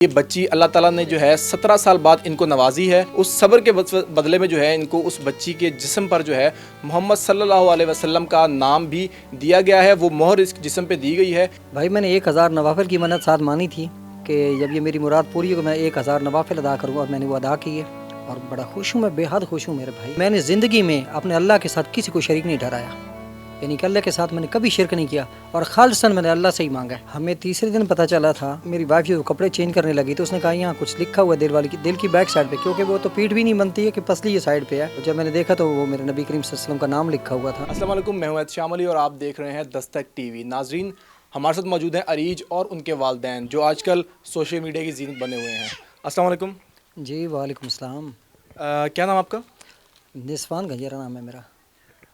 یہ بچی اللہ تعالیٰ نے جو ہے 17 سال بعد ان کو نوازی ہے. اس صبر کے بدلے میں جو ہے ان کو اس بچی کے جسم پر جو ہے محمد صلی اللہ علیہ وسلم کا نام بھی دیا گیا ہے. وہ مہر اس جسم پہ دی گئی ہے. بھائی میں نے 1000 نوافل کی منت ساتھ مانی تھی کہ جب یہ میری مراد پوری ہو میں 1000 نوافل ادا کروں گا، اور میں نے وہ ادا کی ہے اور بڑا خوش ہوں، میں بے حد خوش ہوں میرے بھائی. میں نے زندگی میں اپنے اللہ کے ساتھ کسی کو شریک نہیں ٹھہرایا، یعنی کہ اللہ کے ساتھ میں نے کبھی شرک نہیں کیا اور خالصاً میں نے اللہ سے ہی مانگا ہے. ہمیں تیسرے دن پتہ چلا تھا، میری وائف جو کپڑے چینج کرنے لگی تو اس نے کہا یہاں کچھ لکھا ہوا ہے دل کی بیک سائڈ پہ، کیونکہ وہ تو پیٹھ بھی نہیں بنتی ہے کہ پسلی یہ سائڈ پہ ہے. جب میں نے دیکھا تو وہ میرے نبی کریم صلی اللہ علیہ وسلم کا نام لکھا ہوا تھا. السلام علیکم، میں ہوں شام علی اور آپ دیکھ رہے ہیں دستک ٹی وی. ناظرین، ہمارے ساتھ موجود ہیں اریج اور ان کے والدین جو آج کل سوشل میڈیا کی زینت بنے ہوئے ہیں. السلام علیکم. جی وعلیکم السلام. کیا نام آپ کا؟ نسوان گنجیرا نام ہے میرا.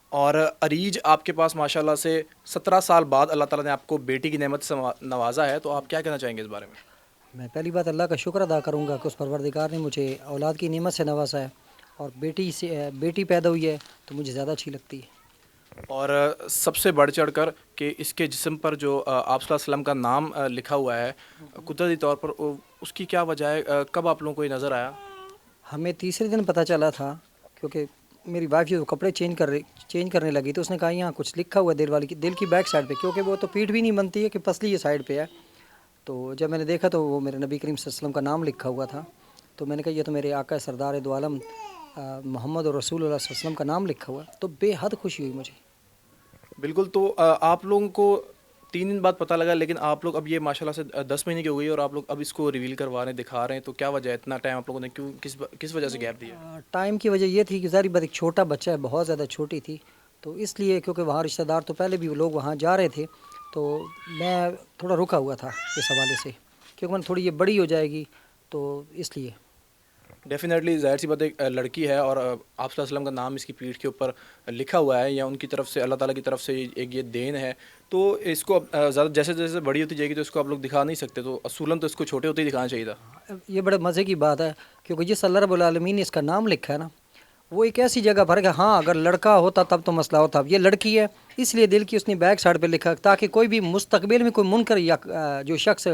اور اریج، آپ کے پاس ماشاءاللہ سے 17 سال بعد اللہ تعالیٰ نے آپ کو بیٹی کی نعمت سے نوازا ہے، تو آپ کیا کہنا چاہیں گے اس بارے میں؟ میں پہلی بات اللہ کا شکر ادا کروں گا کہ اس پروردگار نے مجھے اولاد کی نعمت سے نوازا ہے، اور بیٹی پیدا ہوئی ہے تو مجھے زیادہ اچھی لگتی ہے. اور سب سے بڑھ چڑھ کر کہ اس کے جسم پر جو آپ صلی اللہ علیہ وسلم کا نام لکھا ہوا ہے قدرتی طور پر، اس کی کیا وجہ ہے؟ کب آپ لوگوں کو یہ نظر آیا؟ ہمیں تیسرے دن پتہ چلا تھا، کیونکہ میری وائف جو کپڑے چینج کرنے لگی تو اس نے کہا یہاں کچھ لکھا ہوا ہے دل کی بیک سائڈ پہ، کیونکہ وہ تو پیٹھ بھی نہیں بنتی ہے کہ پسلی یہ سائڈ پہ ہے. تو جب میں نے دیکھا تو وہ میرے نبی کریم صلی اللہ علیہ وسلم کا نام لکھا ہوا تھا، تو میں نے کہا یہ تو میرے آقا سردار دو عالم محمد اور رسول اللہ صلی اللہ علیہ وسلم کا نام لکھا ہوا ہے، تو بے حد خوشی ہوئی مجھے. بالکل. تو آپ لوگوں کو 3 دن بعد پتہ لگا، لیکن آپ لوگ اب یہ ماشاءاللہ سے 10 مہینے کی ہو گئی اور آپ لوگ اب اس کو ریویل کروا رہے ہیں، دکھا رہے ہیں، تو کیا وجہ ہے اتنا ٹائم آپ لوگوں نے کیوں کس وجہ سے گیپ دیا؟ ٹائم کی وجہ یہ تھی کہ ظاہر بات ایک چھوٹا بچہ ہے، بہت زیادہ چھوٹی تھی، تو اس لیے کیونکہ وہاں رشتہ دار تو پہلے بھی لوگ وہاں جا رہے تھے، تو میں تھوڑا رکا ہوا تھا اس حوالے سے، کیونکہ میں تھوڑی یہ بڑی ہو جائے گی تو اس لیے. ڈیفینیٹلی ظاہر سی بات ایک لڑکی ہے اور آپ صلی اللہ علیہ وسلم کا نام اس کی پیٹھ کے اوپر لکھا ہوا ہے، یا ان کی طرف سے اللہ تعالیٰ کی طرف سے ایک یہ دین ہے، تو اس کو زیادہ جیسے جیسے بڑی ہوتی جائے گی تو اس کو آپ لوگ دکھا نہیں سکتے، تو اصولاً تو اس کو چھوٹے ہوتے ہی دکھانا چاہیے تھا. یہ بڑے مزے کی بات ہے، کیونکہ جس اللہ رب العالمین نے اس کا نام لکھا ہے نا، وہ ایک ایسی جگہ پر ہے کہ ہاں اگر لڑکا ہوتا تب تو مسئلہ ہوتا، اب یہ لڑکی ہے اس لیے دل کی اس نے بیک سائڈ پہ لکھا، تاکہ کوئی بھی مستقبل میں کوئی منکر یا جو شخص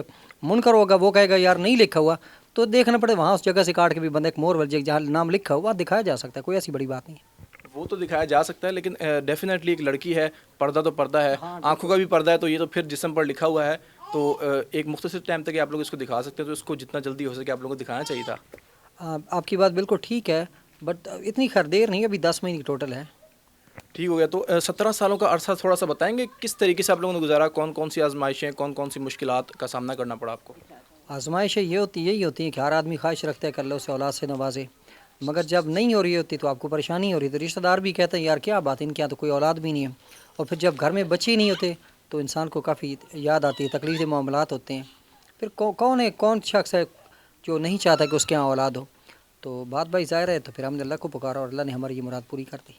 منکر ہوگا وہ کہے گا یار نہیں لکھا ہوا، تو دیکھنا پڑے وہاں اس جگہ سے کاٹ کے بھی بندہ ایک مور ول جہاں نام لکھا ہوا دکھایا جا سکتا ہے، کوئی ایسی بڑی بات نہیں ہے. وہ تو دکھایا جا سکتا ہے، لیکن ڈیفینیٹلی ایک لڑکی ہے، پردہ تو پردہ ہے، آنکھوں کا بھی پردہ ہے، تو یہ تو پھر جسم پر لکھا ہوا ہے، تو ایک مختصر ٹائم تک آپ لوگ اس کو دکھا سکتے ہیں، تو اس کو جتنا جلدی ہو سکے آپ لوگوں کو دکھانا چاہیے تھا. آپ کی بات بالکل ٹھیک ہے، بٹ اتنی خیر دیر نہیں، ابھی 10 مہینے کی ٹوٹل ہے. ٹھیک ہو گیا. تو 17 سالوں کا عرصہ تھوڑا سا بتائیں گے کس طریقے سے آپ لوگوں نے گزارا، کون کون سی آزمائشیں، کون کون سی مشکلات کا سامنا کرنا پڑا آپ کو؟ آزمائشیں یہی ہوتی ہیں کہ ہر آدمی خواہش رکھتا ہے کہ اللہ اسے اولاد سے نوازے، مگر جب نہیں ہو رہی ہوتی تو آپ کو پریشانی ہو رہی ہے، تو رشتہ دار بھی کہتے ہیں یار کیا بات ہے، ان کے یہاں تو کوئی اولاد بھی نہیں ہے، اور پھر جب گھر میں بچے نہیں ہوتے تو انسان کو کافی یاد آتی ہے، تکلیف معاملات ہوتے ہیں. پھر کون شخص ہے جو نہیں چاہتا کہ اس کے یہاں اولاد ہو، تو بات بھائی ظاہر ہے، تو پھر ہم نے اللہ کو پکارا اور اللہ نے ہماری یہ مراد پوری کر دی.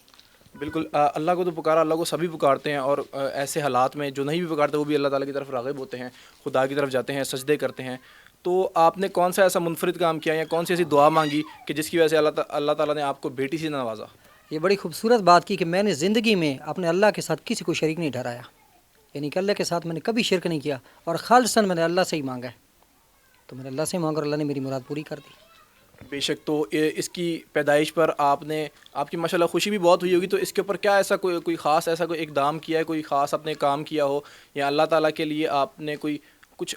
بالکل. اللہ کو تو پکارا، اللہ کو سبھی پکارتے ہیں، اور ایسے حالات میں جو نہیں بھی پکارتے وہ بھی اللہ تعالیٰ کی طرف راغب ہوتے ہیں، خدا کی طرف جاتے ہیں، سجدے کرتے ہیں. تو آپ نے کون سا ایسا منفرد کام کیا یا کون سی ایسی دعا مانگی کہ جس کی وجہ سے اللہ تعالیٰ نے آپ کو بیٹی سے نوازا؟ یہ بڑی خوبصورت بات کی کہ میں نے زندگی میں اپنے اللہ کے ساتھ کسی کو شریک نہیں ٹھہرایا، یعنی کہ اللہ کے ساتھ میں نے کبھی شرک نہیں کیا، اور خالصاً میں نے اللہ سے ہی مانگا ہے، تو میں نے اللہ سے مانگا اور اللہ نے میری مراد پوری کر دی. بے شک. تو اس کی پیدائش پر آپ کی ماشاءاللہ خوشی بھی بہت ہوئی ہوگی، تو اس کے اوپر کیا ایسا کوئی خاص ایسا کوئی اقدام کیا ہے، کوئی خاص آپ نے کام کیا ہو، یا اللہ تعالیٰ کے لیے آپ نے کچھ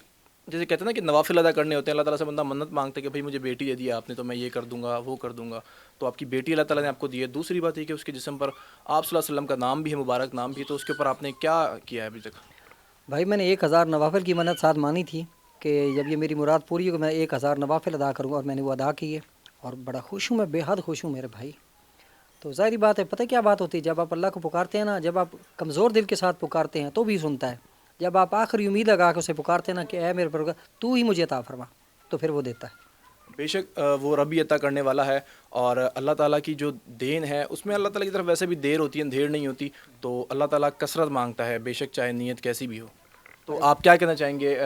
جیسے کہتے ہیں نا کہ نوافل ادا کرنے ہوتے ہیں، اللہ تعالیٰ سے بندہ منت مانگتا ہے کہ بھائی مجھے بیٹی دے دیا آپ نے تو میں یہ کر دوں گا وہ کر دوں گا، تو آپ کی بیٹی اللہ تعالیٰ نے آپ کو دی ہے. دوسری بات یہ کہ اس کے جسم پر آپ صلی اللہ علیہ وسلم کا نام بھی ہے، مبارک نام بھی ہے، تو اس کے اوپر آپ نے کیا کیا ہے ابھی تک؟ بھائی میں نے 1000 نوافل کی منت ساتھ مانی تھی کہ جب یہ میری مراد پوری ہو میں 1000 نوافل ادا کروں گا، اور میں نے وہ ادا کی ہے اور بڑا خوش ہوں، میں بے حد خوش ہوں میرے بھائی. تو ظاہری بات ہے، پتہ کیا بات ہوتی ہے، جب آپ اللہ کو پکارتے ہیں نا، جب آپ کمزور دل کے ساتھ پکارتے ہیں تو بھی سنتا ہے، جب آپ آخری امید لگا کے اسے پکارتے ہیں نا کہ اے میرے پروردگار تو ہی مجھے عطا فرما، تو پھر وہ دیتا ہے. بے شک. وہ ربی عطا کرنے والا ہے، اور اللہ تعالیٰ کی جو دین ہے اس میں اللہ تعالیٰ کی طرف ویسے بھی دیر ہوتی ہے، دیر نہیں ہوتی، تو اللہ تعالیٰ کثرت مانگتا ہے، بے شک چاہے نیت کیسی بھی ہو. تو آپ کیا کہنا چاہیں گے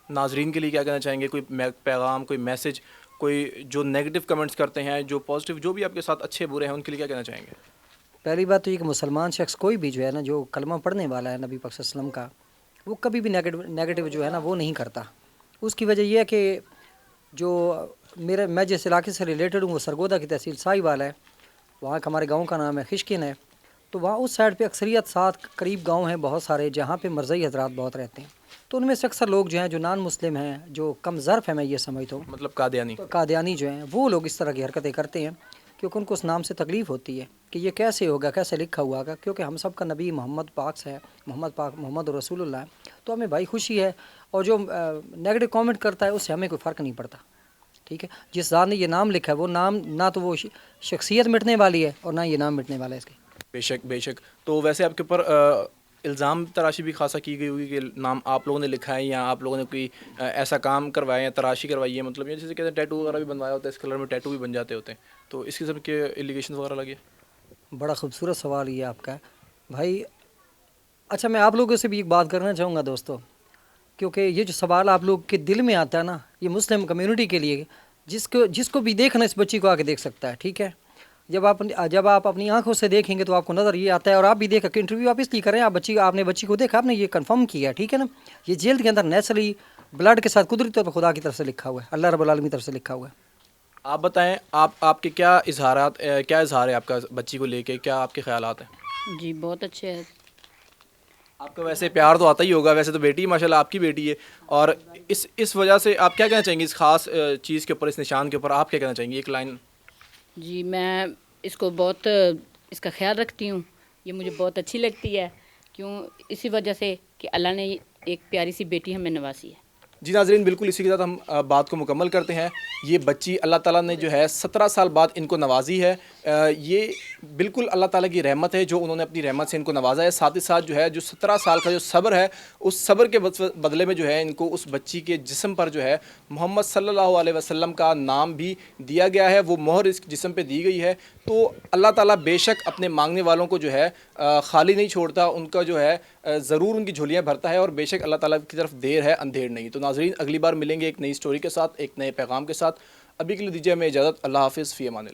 ناظرین کے لیے، کیا کہنا چاہیں گے، کوئی پیغام، کوئی میسج، کوئی جو نیگیٹو کمنٹس کرتے ہیں، جو پازیٹیو جو بھی آپ کے ساتھ اچھے برے ہیں، ان کے لیے کیا کہنا چاہیں گے؟ پہلی بات تو یہ کہ مسلمان شخص کوئی بھی جو ہے نا، جو کلمہ پڑھنے والا ہے نبی پاک صلی اللہ علیہ وسلم کا، وہ کبھی بھی نیگیٹو جو ہے نا وہ نہیں کرتا. اس کی وجہ یہ ہے کہ جو میں جس علاقے سے ریلیٹڈ ہوں وہ سرگودا کی تحصیل سائی والا ہے، وہاں کا ہمارے گاؤں کا نام ہے خشکن ہے. تو وہاں اس سائڈ پہ اکثریت 7 قریب گاؤں ہیں بہت سارے جہاں پہ مرزئی حضرات بہت رہتے ہیں. تو ان میں سے اکثر لوگ جو ہیں جو نان مسلم ہیں، جو کم ظرف ہیں، میں یہ سمجھتا ہوں مطلب قادیانی. تو قادیانی جو ہیں وہ لوگ اس طرح کی حرکتیں کرتے ہیں کیونکہ ان کو اس نام سے تکلیف ہوتی ہے کہ یہ کیسے ہوگا، کیسے لکھا ہوا ہوگا، کیونکہ ہم سب کا نبی محمد پاک سے ہے، محمد رسول اللہ ہے. تو ہمیں بھائی خوشی ہے، اور جو نیگیٹو کامنٹ کرتا ہے اس سے ہمیں کوئی فرق نہیں پڑتا. ٹھیک ہے، جس ذات نے یہ نام لکھا ہے وہ نام نہ تو وہ شخصیت مٹنے والی ہے اور نہ یہ نام مٹنے والا ہے اس کی. بے شک بے شک. تو ویسے آپ کے اوپر الزام تراشی بھی خاصا کی گئی ہوگی کہ نام آپ لوگوں نے لکھا ہے یا آپ لوگوں نے کوئی ایسا کام کروایا یا تراشی کروائی ہے، مطلب یہ جیسے کہتے ہیں ٹیٹو وغیرہ بھی بنوایا ہوتا ہے، اس کلر میں ٹیٹو بھی بن جاتے ہوتے ہیں، تو اس قسم کے ایلیگیشن وغیرہ لگے؟ بڑا خوبصورت سوال یہ آپ کا ہے بھائی. اچھا، میں آپ لوگوں سے بھی ایک بات کرنا چاہوں گا دوستو، کیونکہ یہ جو سوال آپ لوگ کے دل میں آتا ہے نا، یہ مسلم کمیونٹی کے لیے جس کو بھی دیکھنا اس بچی کو آ کے دیکھ سکتا ہے. ٹھیک ہے، جب آپ اپنی آنکھوں سے دیکھیں گے تو آپ کو نظر یہ آتا ہے، اور آپ بھی دیکھا کہ انٹرویو آپ اس لیے کریں، آپ نے بچی کو دیکھا، آپ نے یہ کنفرم کیا. ٹھیک ہے نا، یہ جلد کے اندر نیچرلی بلڈ کے ساتھ قدرتی طور پر خدا کی طرف سے لکھا ہوا ہے، اللہ رب العالمین کی طرف سے لکھا ہوا ہے. آپ بتائیں، آپ کے کیا اظہار ہے آپ کا بچی کو لے کے، کیا آپ کے خیالات ہیں؟ جی بہت اچھے ہے. آپ کا ویسے پیار تو آتا ہی ہوگا، ویسے تو بیٹی ماشاء اللہ آپ کی بیٹی ہے، اور اس وجہ سے آپ کیا کہنا چاہیں گے اس خاص چیز کے اوپر، اس نشان کے اوپر آپ کیا کہنا چاہیں گے؟ ایک لائن. جی میں اس کو بہت اس کا خیال رکھتی ہوں، یہ مجھے بہت اچھی لگتی ہے. کیوں؟ اسی وجہ سے کہ اللہ نے ایک پیاری سی بیٹی ہمیں نوازی ہے. جی ناظرین، بالکل اسی کے ساتھ ہم بات کو مکمل کرتے ہیں. یہ بچی اللہ تعالیٰ نے جو ہے 17 سال بعد ان کو نوازی ہے. یہ بالکل اللہ تعالیٰ کی رحمت ہے جو انہوں نے اپنی رحمت سے ان کو نوازا ہے. ساتھ ہی ساتھ جو ہے جو 17 سال کا جو صبر ہے، اس صبر کے بدلے میں جو ہے ان کو اس بچی کے جسم پر جو ہے محمد صلی اللہ علیہ وسلم کا نام بھی دیا گیا ہے، وہ مہر اس جسم پہ دی گئی ہے. تو اللہ تعالیٰ بے شک اپنے مانگنے والوں کو جو ہے خالی نہیں چھوڑتا، ان کا جو ہے ضرور ان کی جھولیاں بھرتا ہے، اور بے شک اللہ تعالیٰ کی طرف دیر ہے اندھیر نہیں. تو ناظرین، اگلی بار ملیں گے ایک نئی سٹوری کے ساتھ، ایک نئے پیغام کے ساتھ. ابھی کے لیے دیجیے ہمیں اجازت. اللہ حافظ، فی امان اللہ.